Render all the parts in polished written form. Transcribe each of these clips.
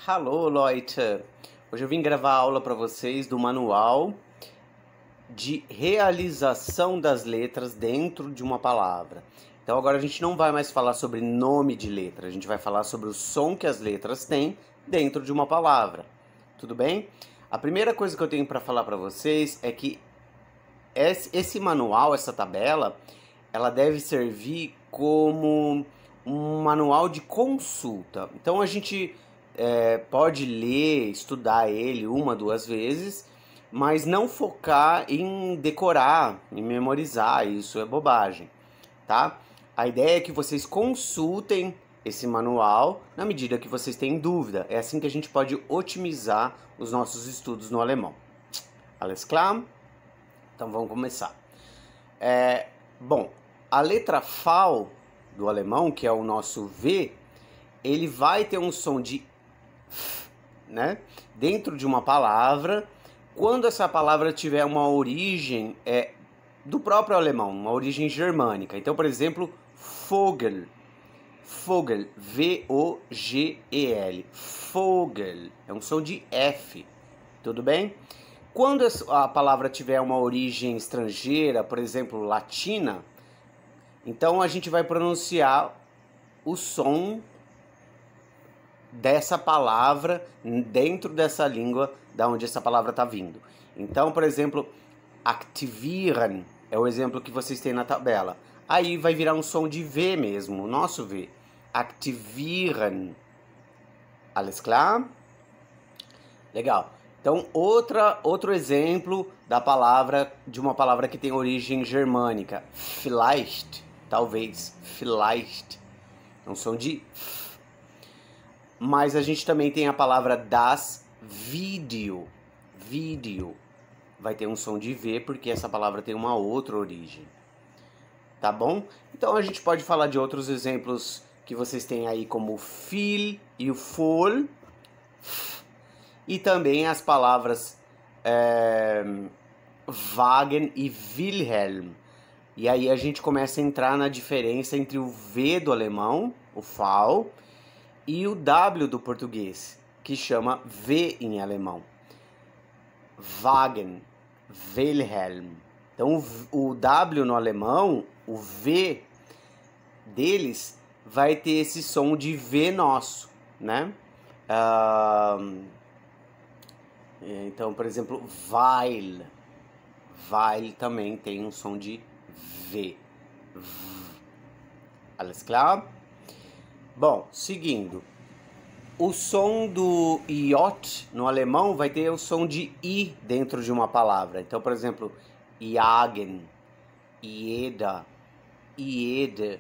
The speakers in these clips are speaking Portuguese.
Hallo Leute! Hoje eu vim gravar a aula para vocês do manual de realização das letras dentro de uma palavra. Então agora a gente não vai mais falar sobre nome de letra, a gente vai falar sobre o som que as letras têm dentro de uma palavra. Tudo bem? A primeira coisa que eu tenho para falar para vocês é que esse manual, essa tabela, ela deve servir como um manual de consulta. Então a gente pode ler, estudar ele uma, duas vezes, mas não focar em decorar, em memorizar, isso é bobagem, tá? A ideia é que vocês consultem esse manual na medida que vocês têm dúvida. É assim que a gente pode otimizar os nossos estudos no alemão. Alles klar? Então vamos começar. Bom, a letra V do alemão, que é o nosso V, ele vai ter um som de F, né? Dentro de uma palavra, quando essa palavra tiver uma origem do próprio alemão, uma origem germânica. Então, por exemplo, Vogel. Vogel, V-O-G-E-L. Vogel, é um som de F, tudo bem? Quando a palavra tiver uma origem estrangeira, por exemplo, latina, então a gente vai pronunciar o som dessa palavra dentro dessa língua da onde essa palavra está vindo. Então, por exemplo, aktivieren é o exemplo que vocês têm na tabela. Aí vai virar um som de V mesmo, o nosso V. Aktivieren. Alles klar? Legal. Então, outro exemplo de uma palavra que tem origem germânica. Vielleicht, talvez. Vielleicht. É um som de F. Mas a gente também tem a palavra das Video. Video. Vai ter um som de V porque essa palavra tem uma outra origem. Tá bom? Então a gente pode falar de outros exemplos que vocês têm aí, como o viel e o voll. E também as palavras Wagen e Wilhelm. E aí a gente começa a entrar na diferença entre o V do alemão, o V, e o W do português, que chama V em alemão. Wagen, Wilhelm. Então o W no alemão, o V deles, vai ter esse som de V nosso, né? Então, por exemplo, weil. Weil também tem um som de V. Alles klar? Bom, seguindo. O som do J no alemão vai ter o som de I dentro de uma palavra. Então, por exemplo, jagen, jeder, jede,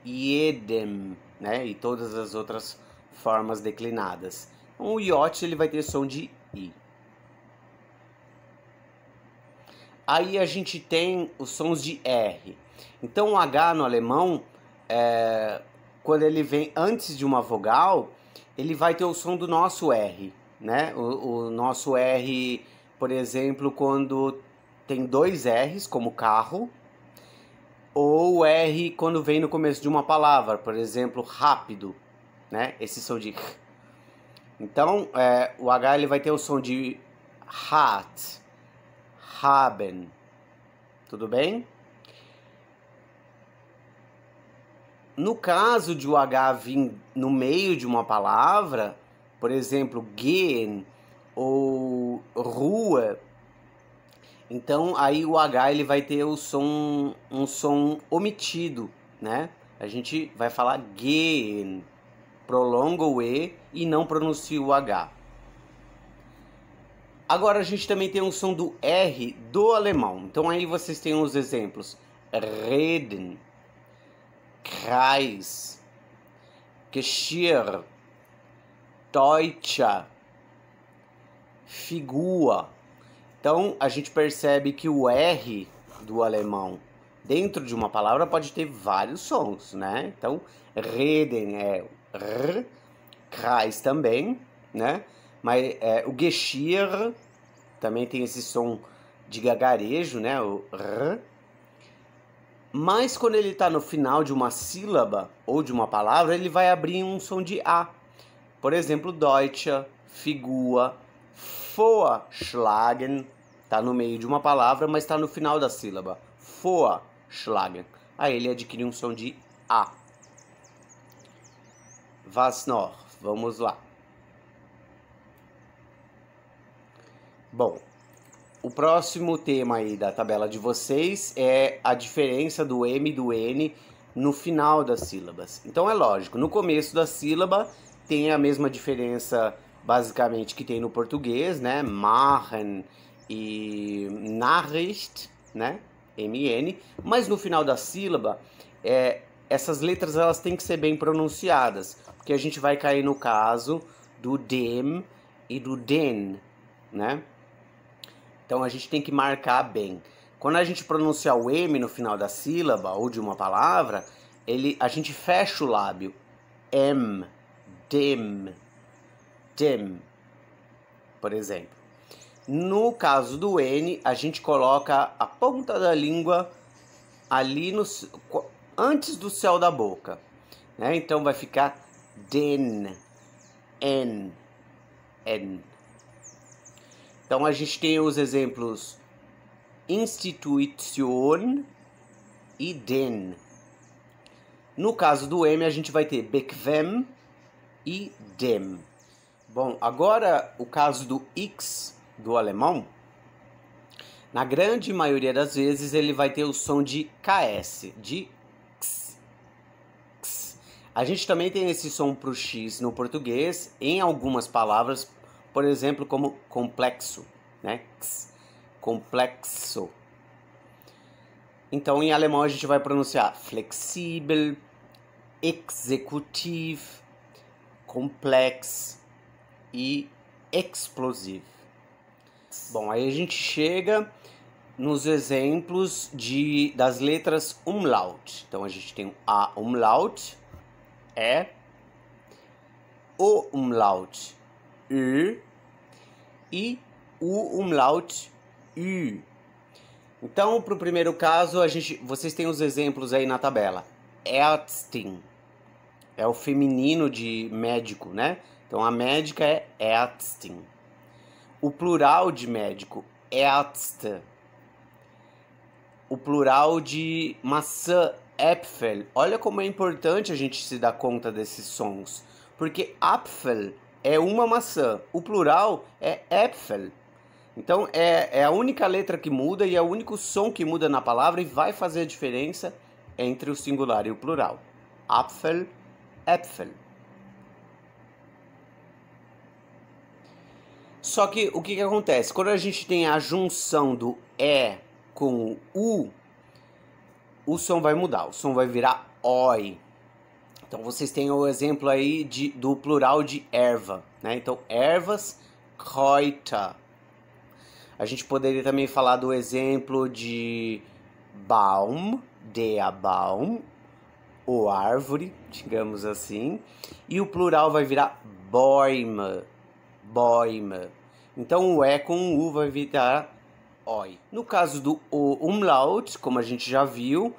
jedem, né? E todas as outras formas declinadas. Então, o J ele vai ter som de I. Aí a gente tem os sons de R. Então o H no alemão, quando ele vem antes de uma vogal, ele vai ter o som do nosso R, né? O nosso R, por exemplo, quando tem dois R's, como carro, ou o R quando vem no começo de uma palavra, por exemplo, rápido, né? Esse som de R. Então, o H ele vai ter o som de hat, haben, tudo bem? No caso de o H vir no meio de uma palavra, por exemplo, gehen ou Ruhe, então aí o H ele vai ter um som omitido, né? A gente vai falar gehen, prolonga o E e não pronuncia o H. Agora a gente também tem um som do R do alemão. Então aí vocês têm os exemplos. Reden, Kreis, Geschirr, Deutscher, Figur. Então a gente percebe que o R do alemão dentro de uma palavra pode ter vários sons, né? Então Reden é R, Kreis também, né? Mas o Geschirr também tem esse som de gagarejo, né? O R. Mas quando ele está no final de uma sílaba ou de uma palavra, ele vai abrir um som de A. Por exemplo, Deutsche, Figur, vorschlagen, está no meio de uma palavra, mas está no final da sílaba. Vorschlagen. Aí ele adquire um som de A. Was noch? Vamos lá. Bom, o próximo tema aí da tabela de vocês é a diferença do M e do N no final das sílabas. Então é lógico, no começo da sílaba tem a mesma diferença basicamente que tem no português, né? Machen e Nachricht, né? MN, mas no final da sílaba, essas letras elas têm que ser bem pronunciadas, porque a gente vai cair no caso do dem e do den, né? Então a gente tem que marcar bem. Quando a gente pronunciar o M no final da sílaba ou de uma palavra, a gente fecha o lábio. M, dem, dem, por exemplo. No caso do N, a gente coloca a ponta da língua ali antes do céu da boca, né? Então vai ficar den, N, N. Então a gente tem os exemplos Institution e den. No caso do M, a gente vai ter bequem e dem. Bom, agora o caso do X do alemão, na grande maioria das vezes ele vai ter o som de KS, de X. X. A gente também tem esse som para o X no português, em algumas palavras, por exemplo, como complexo, né? X, complexo. Então, em alemão, a gente vai pronunciar flexível, executiv, complex e explosivo. Bom, aí a gente chega nos exemplos das letras umlaut. Então, a gente tem A umlaut, E, O umlaut, Ö e U umlaut, Ü. Então, para o primeiro caso, vocês têm os exemplos aí na tabela. Ärztin é o feminino de médico, né? Então, a médica é Ärztin. O plural de médico, Ärzte. O plural de maçã, Äpfel. Olha como é importante a gente se dar conta desses sons. Porque Apfel é uma maçã. O plural é Äpfel. Então, é a única letra que muda e é o único som que muda na palavra e vai fazer a diferença entre o singular e o plural. Apfel, Äpfel. Só que o que acontece? Quando a gente tem a junção do E com o U, o som vai mudar. O som vai virar OI. Então, vocês têm o exemplo aí do plural de erva, né? Então, ervas, Kräuter. A gente poderia também falar do exemplo de Baum, der Baum, ou árvore, digamos assim. E o plural vai virar Bäume, Bäume. Então o E com o U vai virar OI. No caso do O umlaut, como a gente já viu,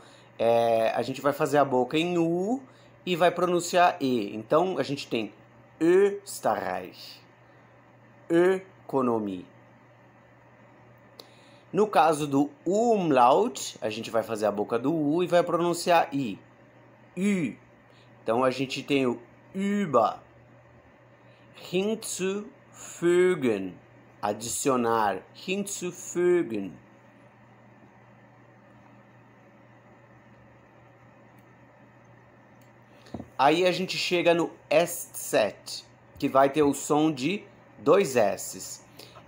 a gente vai fazer a boca em U e vai pronunciar E. Então a gente tem Österreich, Ökonomie. No caso do umlaut, a gente vai fazer a boca do U e vai pronunciar I. Ü. Então a gente tem o über. Hinzufügen. Adicionar. Hinzufügen. Aí a gente chega no S7, que vai ter o som de dois S's.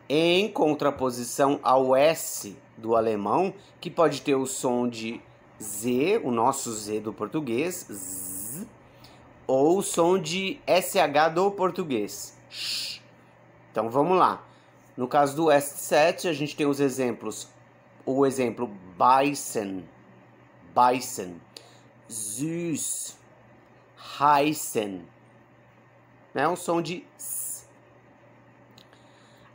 Em contraposição ao S do alemão, que pode ter o som de Z, o nosso Z do português, Z, ou o som de SH do português, sh. Então vamos lá. No caso do S7, a gente tem os exemplos, o exemplo beißen, beißen, süß, heißen, né? Um som de S.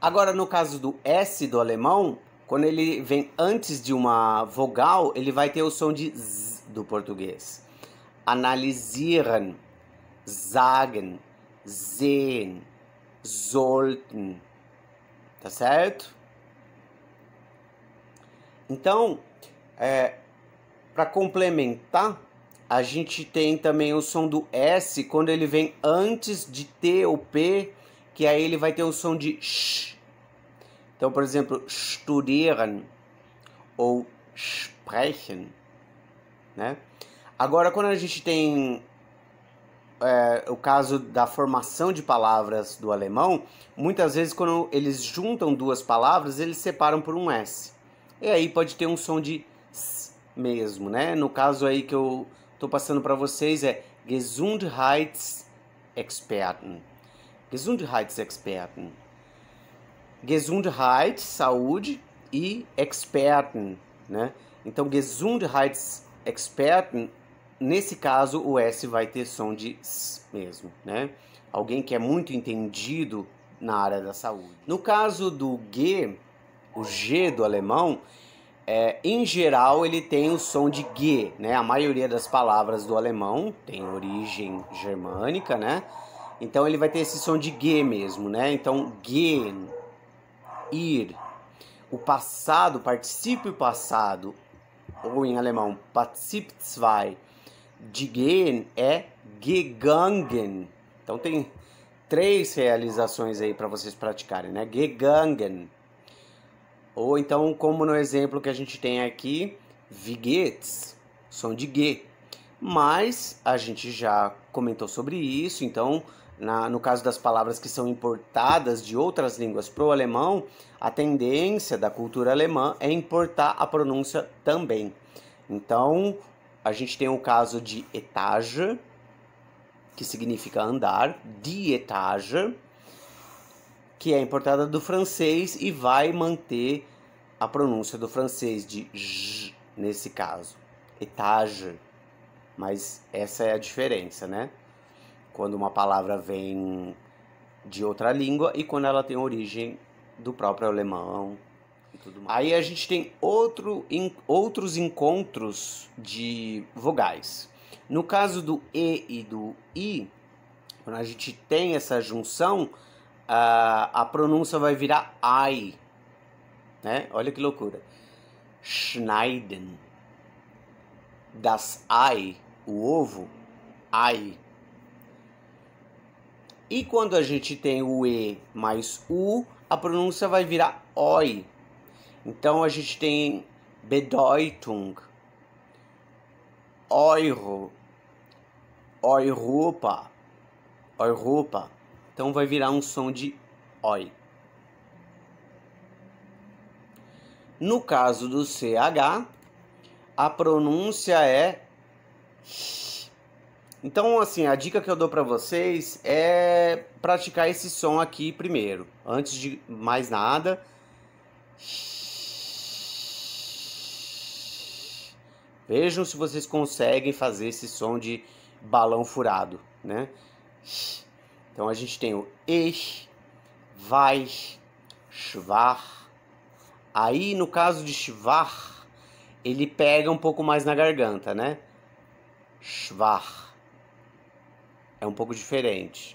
Agora, no caso do S do alemão, quando ele vem antes de uma vogal, ele vai ter o som de Z do português. Analysieren, sagen, sehen, sollten. Tá certo? Então, para complementar, a gente tem também o som do S quando ele vem antes de T ou P, que aí ele vai ter o som de sh. Então, por exemplo, studieren ou sprechen, né? Agora, quando a gente tem o caso da formação de palavras do alemão, muitas vezes quando eles juntam duas palavras, eles separam por um S. E aí pode ter um som de S mesmo, né? No caso aí que eu tô passando para vocês é Gesundheitsexperten. Gesundheitsexperten. Gesundheit, saúde, e Experten, né? Então, Gesundheitsexperten, nesse caso, o S vai ter som de S mesmo, né? Alguém que é muito entendido na área da saúde. No caso do G, o G do alemão, em geral, ele tem o som de G, né? A maioria das palavras do alemão tem origem germânica, né? Então, ele vai ter esse som de G mesmo, né? Então, gehen, ir. O passado, particípio passado, ou em alemão, Partizip 2, de gehen é gegangen. Então tem 3 realizações aí para vocês praticarem, né? Gegangen. Ou então, como no exemplo que a gente tem aqui, wie geht's? Som de G. Mas a gente já comentou sobre isso, então no caso das palavras que são importadas de outras línguas para o alemão, a tendência da cultura alemã é importar a pronúncia também. Então, a gente tem o caso de Etage, que significa andar, die Etage, que é importada do francês e vai manter a pronúncia do francês de j nesse caso, Etage. Mas essa é a diferença, né? Quando uma palavra vem de outra língua e quando ela tem origem do próprio alemão e tudo mais. Aí a gente tem outros encontros de vogais. No caso do E e do I, quando a gente tem essa junção, a pronúncia vai virar I, né? Olha que loucura. Schneiden. Das Ei, o ovo, Ei. E quando a gente tem o E mais U, a pronúncia vai virar OI. Então a gente tem Bedeutung, Euro, Europa, Europa. Então vai virar um som de OI. No caso do CH, a pronúncia é... Então, assim, a dica que eu dou para vocês é praticar esse som aqui primeiro, antes de mais nada. Vejam se vocês conseguem fazer esse som de balão furado, né? Então a gente tem o ich, weich, schwach. Aí, no caso de schwach, ele pega um pouco mais na garganta, né? Schwach. É um pouco diferente.